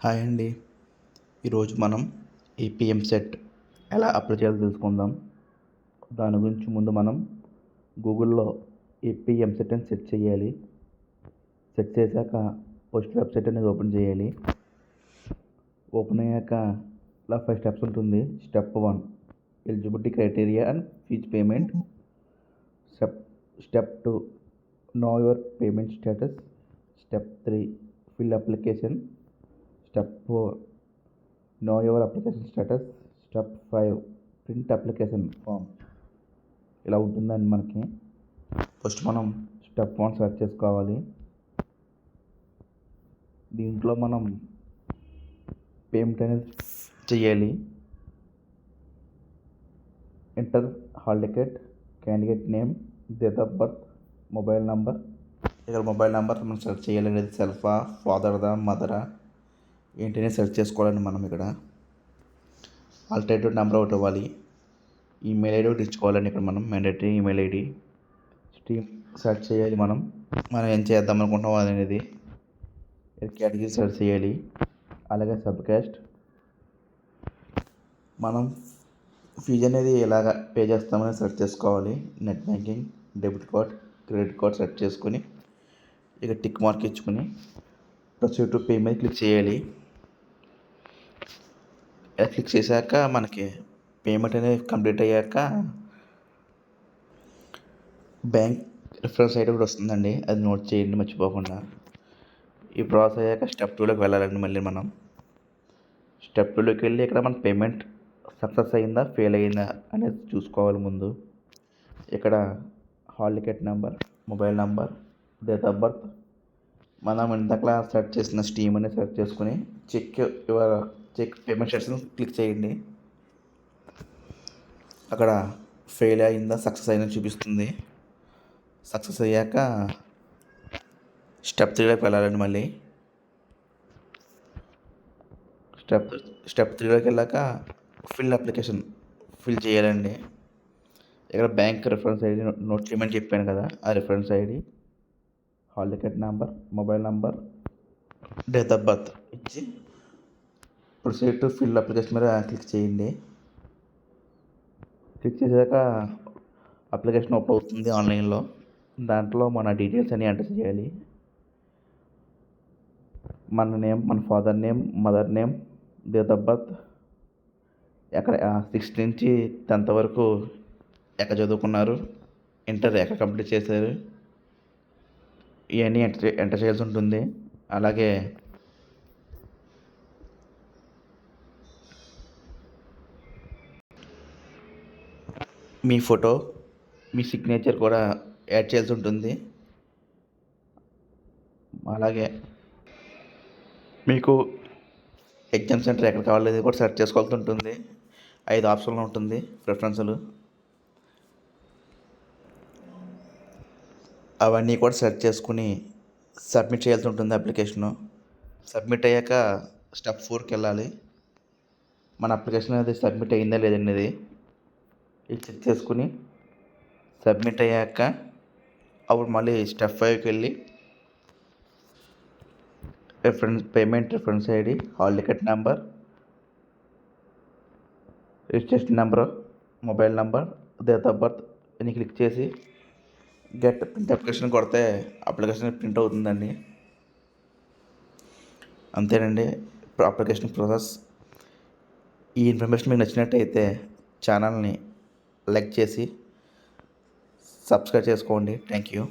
Hi అండి. ఈరోజు మనం ఏపీఎం సెట్ ఎలా అప్లై చేయాలో తెలుసుకుందాం. దాని గురించి ముందు మనం గూగుల్లో ఏపీఎం సెట్ అని సెర్చ్ చేయాలి. సెర్చ్ చేశాక ఫస్ట్ వెబ్సైట్ అనేది ఓపెన్ చేయాలి. ఓపెన్ అయ్యాక ఇలా 5 స్టెప్స్ ఉంటుంది. Step 1 eligibility criteria and fees payment. Step 2 know your payment status. Step 3 fill application. Step 4 know your application status. Step 5 print application form. ఇలా ఉంటుందండి మనకి. ఫస్ట్ మనం స్టెప్ 1 సెర్చ్ చేసుకోవాలి. దీంట్లో మనం పేమెంట్ అనేది చేయాలి. Enter hall ticket, candidate name, date of birth, mobile number. ఇక్కడ మొబైల్ నెంబర్ మనం సెర్చ్ చేయాలి. సెల్ఫా, ఫాదర్దా, మదరా ఏంటనే సెర్చ్ చేసుకోవాలండి. మనం ఇక్కడ ఆల్టర్నేటివ్ నెంబర్ ఒకటి ఇవ్వాలి. ఈమెయిల్ ఐడి ఒకటి ఇచ్చుకోవాలండి. ఇక్కడ మనం mandatory email ID. Stream search చేయాలి. మనం ఏం చేద్దాం అనుకుంటాం అనేది కేటగిరీ సెర్చ్ చేయాలి. అలాగే సబ్ కాస్ట్. మనం ఫీజు అనేది ఎలాగ పే చేస్తామని సెర్చ్ చేసుకోవాలి. Net banking, debit card, credit card search చేసుకుని ఇక టిక్ మార్క్ ఇచ్చుకుని ప్రొసీడ్ టు పే మీద క్లిక్ చేయాలి. క్లిక్ చేశాక మనకి పేమెంట్ అనేది కంప్లీట్ అయ్యాక బ్యాంక్ రిఫరెన్స్ ఐడి కూడా వస్తుందండి. అది నోట్ చేయండి మర్చిపోకుండా. ఈ ప్రాసెస్ అయ్యాక స్టెప్ 2లోకి వెళ్ళాలండి. మళ్ళీ మనం స్టెప్ 2లోకి వెళ్ళి ఇక్కడ మన పేమెంట్ సక్సెస్ అయిందా ఫెయిల్ అయిందా అనేది చూసుకోవాలి. ముందు ఇక్కడ hall ticket number, mobile number, date of birth. మనం ఇంతకలా సెర్చ్ చేసిన స్ట్రీమ్ అనేది సెర్చ్ చేసుకుని చెక్ పేమెంట్ స్టేటస్ క్లిక్ చేయండి. అక్కడ ఫెయిల్ అయిందా సక్సెస్ అయిందని చూపిస్తుంది. సక్సెస్ అయ్యాక స్టెప్ 3లోకి వెళ్ళాలండి. మళ్ళీ స్టెప్ 3లోకి వెళ్ళాక ఫిల్ అప్లికేషన్ ఫిల్ చేయాలండి. ఇక్కడ బ్యాంక్ రిఫరెన్స్ ఐడి నోట్ చేయమని చెప్పాను కదా, ఆ reference ID, hall ticket number, mobile number, date of birth ఇచ్చి ప్రొసీడ్ టు ఫిల్ అప్లికేషన్ మీద క్లిక్ చేయండి. క్లిక్ చేశాక అప్లికేషన్ ఓపెన్ అవుతుంది ఆన్లైన్లో. దాంట్లో మన డీటెయిల్స్ అన్నీ ఎంటర్ చేయాలి. మన నేమ్, మన father name, mother name, date of birth, ఎక్కడ 6th నుంచి 10th వరకు ఎక్కడ చదువుకున్నారు, ఇంటర్ ఎక్కడ కంప్లీట్ చేశారు, ఇవన్నీ ఎంటర్ చేయాల్సి ఉంటుంది. అలాగే మీ ఫోటో, మీ సిగ్నేచర్ కూడా యాడ్ చేయాల్సి ఉంటుంది. అలాగే మీకు ఎగ్జామ్ సెంటర్ ఎక్కడ కావాలనేది కూడా సెర్చ్ చేసుకోవాల్సి ఉంటుంది. 5 ఆప్షన్లు ఉంటుంది ప్రిఫరెన్సులు. అవన్నీ కూడా సెర్చ్ చేసుకుని సబ్మిట్ చేయాల్సి ఉంటుంది అప్లికేషను. సబ్మిట్ అయ్యాక స్టెప్ 4కి వెళ్ళాలి. మన అప్లికేషన్ అనేది సబ్మిట్ అయిందా లేదనేది ఇది చెక్ చేసుకుని సబ్మిట్ అయ్యాక అప్పుడు మళ్ళీ స్టెప్ 5కి వెళ్ళి payment reference ID, hall ticket number, registration number, mobile number, date of birth అని క్లిక్ చేసి గెట్ ప్రింట్ అప్లికేషన్ కొడితే అప్లికేషన్ ప్రింట్ అవుతుందండి. అంతేనండి అప్లికేషన్ ప్రాసెస్. ఈ ఇన్ఫర్మేషన్ మీకు నచ్చినట్టయితే ఛానల్ని లైక్ చేసి సబ్స్క్రైబ్ చేసుకోండి. Thank you.